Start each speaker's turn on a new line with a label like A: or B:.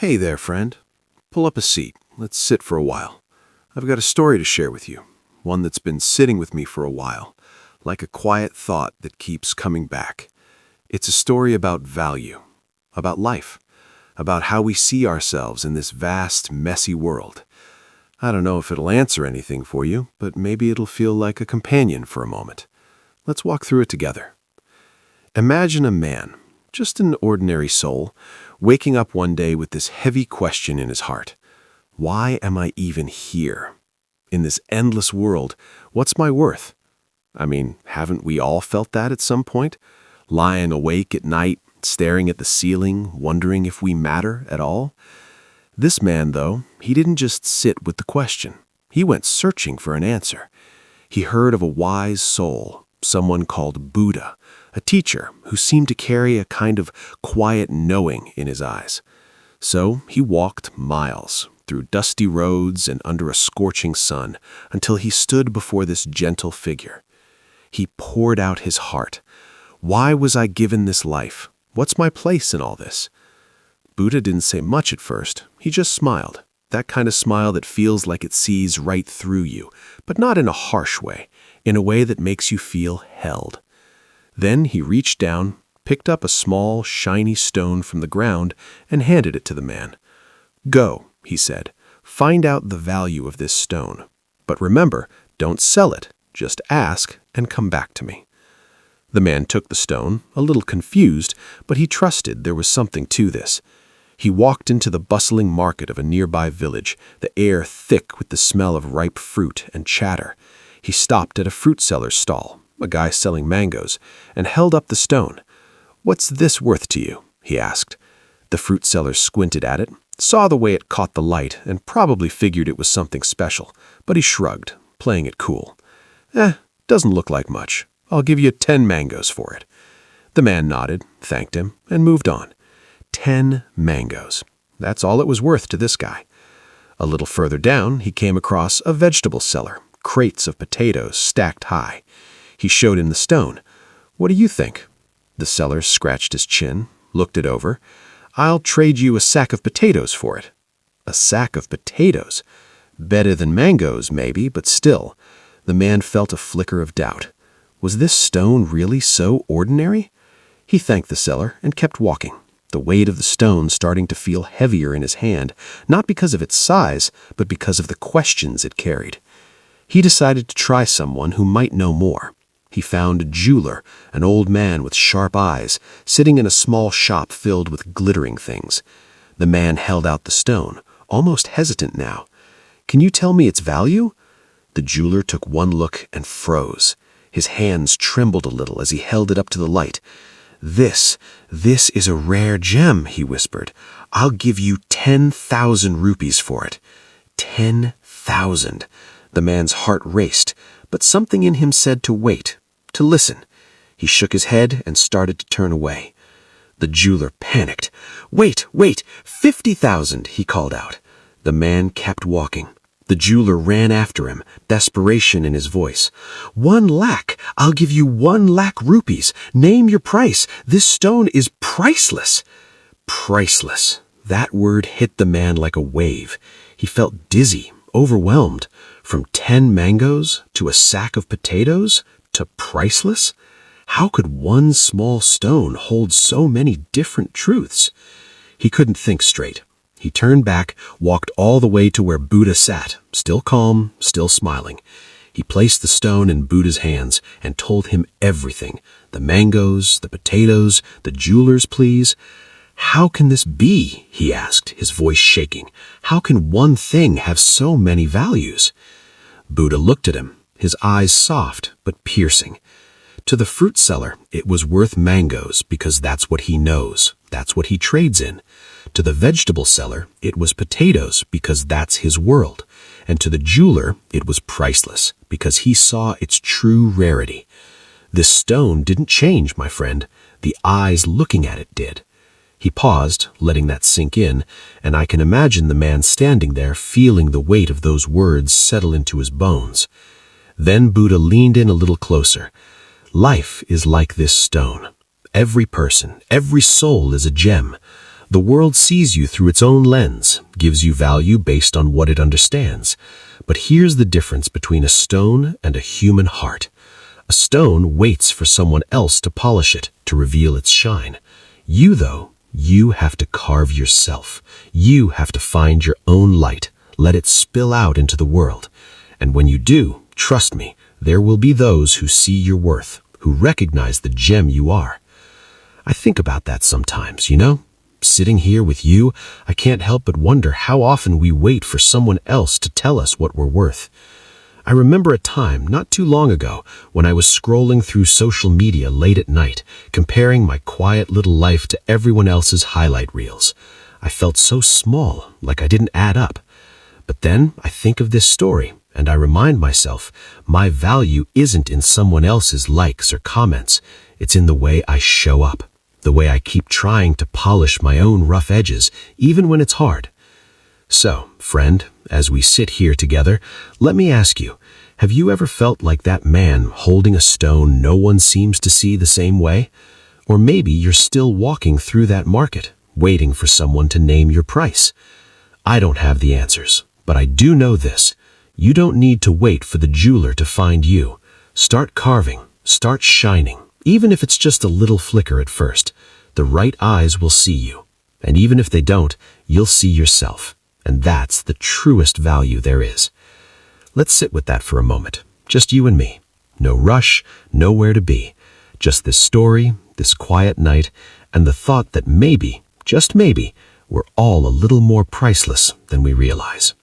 A: Hey there, friend. Pull up a seat. Let's sit for a while. I've got a story to share with you, one that's been sitting with me for a while, like a quiet thought that keeps coming back. It's a story about value, about life, about how we see ourselves in this vast, messy world. I don't know if it'll answer anything for you, but maybe it'll feel like a companion for a moment. Let's walk through it together. Imagine a man, just an ordinary soul, waking up one day with this heavy question in his heart. Why am I even here? In this endless world, what's my worth? I mean, haven't we all felt that at some point? Lying awake at night, staring at the ceiling, wondering if we matter at all? This man, though, he didn't just sit with the question. He went searching for an answer. He heard of a wise soul, someone called Buddha, a teacher who seemed to carry a kind of quiet knowing in his eyes. So he walked miles, through dusty roads and under a scorching sun, until he stood before this gentle figure. He poured out his heart. Why was I given this life? What's my place in all this? Buddha didn't say much at first. He just smiled. That kind of smile that feels like it sees right through you, but not in a harsh way, in a way that makes you feel held. Then he reached down, picked up a small, shiny stone from the ground, and handed it to the man. "Go," he said, "find out the value of this stone. But remember, don't sell it. Just ask and come back to me." The man took the stone, a little confused, but he trusted there was something to this. He walked into the bustling market of a nearby village, the air thick with the smell of ripe fruit and chatter. He stopped at a fruit seller's stall, a guy selling mangoes, and held up the stone. "What's this worth to you?" he asked. The fruit seller squinted at it, saw the way it caught the light, and probably figured it was something special, but he shrugged, playing it cool. Doesn't look like much. I'll give you 10 mangoes for it." The man nodded, thanked him, and moved on. 10 mangoes. That's all it was worth to this guy. A little further down, he came across a vegetable seller, crates of potatoes stacked high. He showed him the stone. "What do you think?" The seller scratched his chin, looked it over. "I'll trade you a sack of potatoes for it." A sack of potatoes? Better than mangoes, maybe, but still. The man felt a flicker of doubt. Was this stone really so ordinary? He thanked the seller and kept walking, the weight of the stone starting to feel heavier in his hand, not because of its size, but because of the questions it carried. He decided to try someone who might know more. He found a jeweler, an old man with sharp eyes, sitting in a small shop filled with glittering things. The man held out the stone, almost hesitant now. "Can you tell me its value?" The jeweler took one look and froze. His hands trembled a little as he held it up to the light. This is a rare gem," he whispered. "I'll give you 10,000 rupees for it." 10,000. The man's heart raced, but something in him said to wait, to listen. He shook his head and started to turn away. The jeweler panicked. Wait, 50,000, he called out. The man kept walking. The jeweler ran after him, desperation in his voice. 1 lakh! I'll give you 1 lakh rupees. Name your price. This stone is priceless. Priceless. That word hit the man like a wave. He felt dizzy, overwhelmed. From 10 mangoes to a sack of potatoes to priceless? How could one small stone hold so many different truths? He couldn't think straight. He turned back, walked all the way to where Buddha sat, still calm, still smiling. He placed the stone in Buddha's hands and told him everything. The mangoes, the potatoes, the jeweler's pleas. "How can this be?" he asked, his voice shaking. "How can one thing have so many values?" Buddha looked at him, his eyes soft but piercing. To the fruit seller, it was worth mangoes because that's what he knows, that's what he trades in. To the vegetable seller, it was potatoes because that's his world. And to the jeweler, it was priceless because he saw its true rarity. This stone didn't change, my friend. The eyes looking at it did. He paused, letting that sink in, and I can imagine the man standing there feeling the weight of those words settle into his bones. Then Buddha leaned in a little closer. Life is like this stone. Every person, every soul is a gem.
B: The world sees you through its own lens, gives you value based on what it understands. But here's the difference between a stone and a human heart. A stone waits for someone else to polish it, to reveal its shine. You, though, you have to carve yourself. You have to find your own light, let it spill out into the world. And when you do, trust me, there will be those who see your worth, who recognize the gem you are. I think about that sometimes, Sitting here with you, I can't help but wonder how often we wait for someone else to tell us what we're worth. I remember a time not too long ago when I was scrolling through social media late at night, comparing my quiet little life to everyone else's highlight reels. I felt so small, like I didn't add up. But then I think of this story, and I remind myself, my value isn't in someone else's likes or comments. It's in the way I show up, the way I keep trying to polish my own rough edges, even when it's hard. So, friend, as we sit here together, let me ask you, have you ever felt like that man holding a stone no one seems to see the same way? Or maybe you're still walking through that market, waiting for someone to name your price. I don't have the answers, but I do know this. You don't need to wait for the jeweler to find you. Start carving, start shining, even if it's just a little flicker at first. The right eyes will see you. And even if they don't, you'll see yourself. And that's the truest value there is. Let's sit with that for a moment. Just you and me. No rush, nowhere to be. Just this story, this quiet night, and the thought that maybe, just maybe, we're all a little more priceless than we realize.